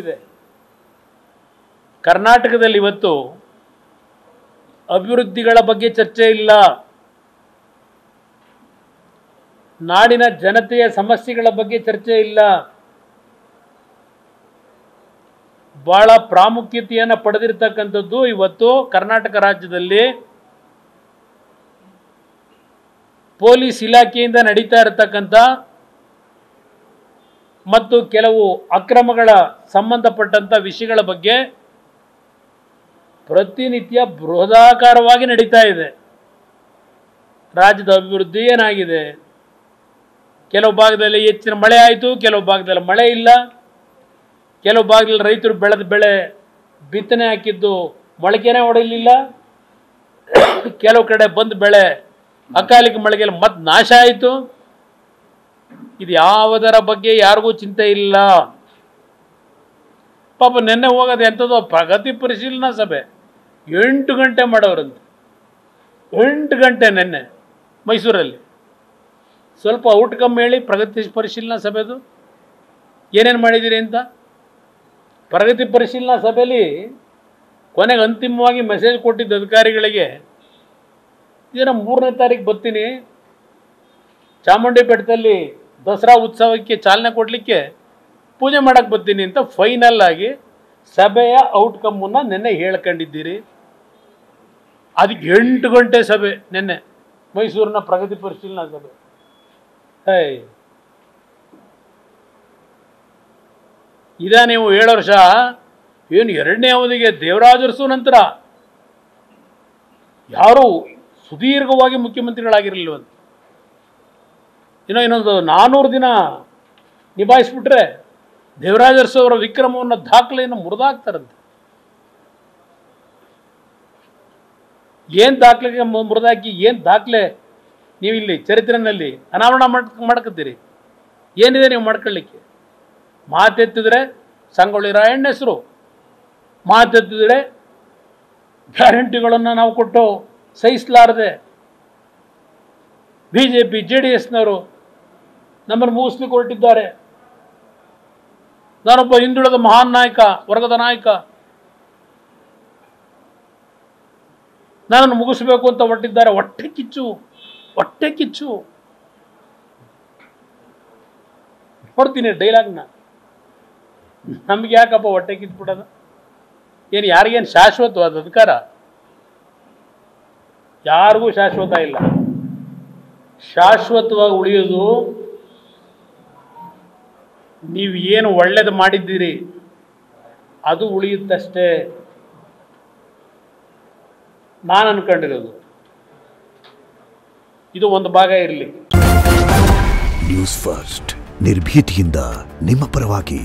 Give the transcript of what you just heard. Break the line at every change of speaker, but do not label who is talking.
ಇದೆ. ಕರ್ನಾಟಕದಲ್ಲಿ ಇವತ್ತು ಅಭಿವೃದ್ಧಿಗಳ ಬಗ್ಗೆ ಚರ್ಚೆ ಇಲ್ಲ. ನಾಡಿನ ಜನತೆಯ ಸಮಸ್ಯೆಗಳ ಬಗ್ಗೆ ಚರ್ಚೆ ಇಲ್ಲ. ಬಹಳ ಪ್ರಾಮುಖ್ಯತೆಯನ್ನು ಪಡೆದಿರತಕ್ಕಂಥದ್ದು ಇವತ್ತು ಕರ್ನಾಟಕ ರಾಜ್ಯದಲ್ಲಿ ಪೊಲೀಸ್ ಇಲಾಖೆಯಿಂದ ನಡೀತಾ ಇರತಕ್ಕಂಥ ಮತ್ತು ಕೆಲವು ಅಕ್ರಮಗಳ ಸಂಬಂಧಪಟ್ಟಂಥ ವಿಷಯಗಳ ಬಗ್ಗೆ ಪ್ರತಿನಿತ್ಯ ಬೃಹದಾಕಾರವಾಗಿ ನಡೀತಾ ಇದೆ. ರಾಜ್ಯದ ಅಭಿವೃದ್ಧಿ ಏನಾಗಿದೆ? ಕೆಲವು ಭಾಗದಲ್ಲಿ ಹೆಚ್ಚಿನ ಮಳೆ ಆಯಿತು, ಕೆಲವು ಭಾಗದಲ್ಲಿ ಮಳೆ ಇಲ್ಲ, ಕೆಲವು ಭಾಗದಲ್ಲಿ ರೈತರು ಬೆಳೆದ ಬೆಳೆ ಬಿತ್ತನೆ ಹಾಕಿದ್ದು ಮೊಳಕೆನೇ ಹೊಡೆಯಲಿಲ್ಲ, ಕೆಲವು ಕಡೆ ಬಂದ ಬೆಳೆ ಅಕಾಲಿಕ ಮಳೆಗೆಲ್ಲ ಮತ್ತೆ ನಾಶ ಆಯಿತು. ಇದು ಯಾವುದರ ಬಗ್ಗೆ ಯಾರಿಗೂ ಚಿಂತೆ ಇಲ್ಲ. ಪಾಪ ನಿನ್ನೆ ಹೋಗೋದು ಎಂಥದ್ದು ಪ್ರಗತಿ ಪರಿಶೀಲನಾ ಸಭೆ 8 ಗಂಟೆ ಮಾಡೋರಂತೆ. 8 ಗಂಟೆ ನಿನ್ನೆ ಮೈಸೂರಲ್ಲಿ. ಸ್ವಲ್ಪ ಔಟ್ಕಮ್ ಹೇಳಿ ಪ್ರಗತಿ ಪರಿಶೀಲನಾ ಸಭೆದು ಏನೇನು ಮಾಡಿದ್ದೀರಿ ಅಂತ. ಪ್ರಗತಿ ಪರಿಶೀಲನಾ ಸಭೆಯಲ್ಲಿ ಕೊನೆಗೆ ಅಂತಿಮವಾಗಿ ಮೆಸೇಜ್ ಕೊಟ್ಟಿದ್ದ ಅಧಿಕಾರಿಗಳಿಗೆ, ಇದನ್ನು 3ನೇ ತಾರೀಕು ಬರ್ತೀನಿ, ಚಾಮುಂಡಿ ಬೆಟ್ಟದಲ್ಲಿ ದಸರಾ ಉತ್ಸವಕ್ಕೆ ಚಾಲನೆ ಕೊಡಲಿಕ್ಕೆ ಪೂಜೆ ಮಾಡೋಕ್ಕೆ ಬರ್ತೀನಿ ಅಂತ ಫೈನಲ್ ಆಗಿ ಸಭೆಯ ಔಟ್ಕಮ್ಮನ್ನು ನಿನ್ನೆ ಹೇಳ್ಕೊಂಡಿದ್ದೀರಿ. ಅದಕ್ಕೆ 8 ಗಂಟೆ ಸಭೆ ನಿನ್ನೆ ಮೈಸೂರಿನ ಪ್ರಗತಿ ಪರಿಶೀಲನಾ ಸಭೆ. ಇದ ನೀವು 7 ವರ್ಷ ಏನು 2ನೇ ಅವಧಿಗೆ ದೇವರಾಜ ಅರಸು ನಂತರ ಯಾರೂ ಸುದೀರ್ಘವಾಗಿ ಮುಖ್ಯಮಂತ್ರಿಗಳಾಗಿರಲಿಲ್ಲವಂತ. ಇನ್ನೊಂದು 400 ದಿನ ನಿಭಾಯಿಸ್ಬಿಟ್ರೆ ದೇವರಾಜ ಅರಸು ಅವರ ವಿಕ್ರಮವನ್ನು ದಾಖಲೆಯನ್ನು ಮುರಿದಾಕ್ತಾರಂತೆ. ಏನು ದಾಖಲೆಗೆ ಮುರಿದಾಕಿ ಏನು ದಾಖಲೆ ನೀವು ಇಲ್ಲಿ ಚರಿತ್ರೆಯಲ್ಲಿ ಅನಾವರಣ ಮಾಡ್ಕೊತೀರಿ? ಏನಿದೆ ನೀವು ಮಾಡ್ಕೊಳ್ಳಿಕ್ಕೆ? ಮಾತೆತ್ತಿದ್ರೆ ಸಂಗೊಳ್ಳಿ ರಾಯಣ್ಣ ಹೆಸರು, ಮಾತೆತ್ತಿದ್ರೆ ಗ್ಯಾರಂಟಿಗಳನ್ನು ನಾವು ಕೊಟ್ಟು ಸಹಿಸಲಾರದೆ BJP JDSನವರು ನಮ್ಮನ್ನು ಮುಗಿಸ್ಲಿಕ್ಕೆ ಹೊರಟಿದ್ದಾರೆ. ನಾನೊಬ್ಬ ಹಿಂದುಳಿದ ಮಹಾನ್ ನಾಯಕ, ವರ್ಗದ ನಾಯಕ, ನನ್ನನ್ನು ಮುಗಿಸ್ಬೇಕು ಅಂತ ಹೊರಟಿದ್ದಾರೆ. ಹೊಟ್ಟೆ ಕಿಚ್ಚು, ಹೊಟ್ಟೆ ಕಿಚ್ಚು. ನೋಡ್ತೀನಿ ಡೈಲಾಗ್ನ. ನಮ್ಗೆ ಯಾಕಪ್ಪ ಹೊಟ್ಟೆ ಕಿಚ್ಬಿಡೋದು? ಏನು ಯಾರಿಗೇನು ಶಾಶ್ವತವಾದ ಅಧಿಕಾರ? ಯಾರಿಗೂ ಶಾಶ್ವತ ಇಲ್ಲ. ಶಾಶ್ವತವಾಗಿ ಉಳಿಯೋದು ನೀವು ಏನು ಒಳ್ಳೇದು ಮಾಡಿದ್ದೀರಿ ಅದು ಉಳಿಯುತ್ತಷ್ಟೇ. ನಾನು ಅನ್ಕೊಂಡಿರೋದು ಇದು ಒಂದು ಭಾಗ ಇರಲಿ.
ನ್ಯೂಸ್ ಫಸ್ಟ್ ನಿರ್ಭೀತಿಯಿಂದ ನಿಮ್ಮ ಪರವಾಗಿ.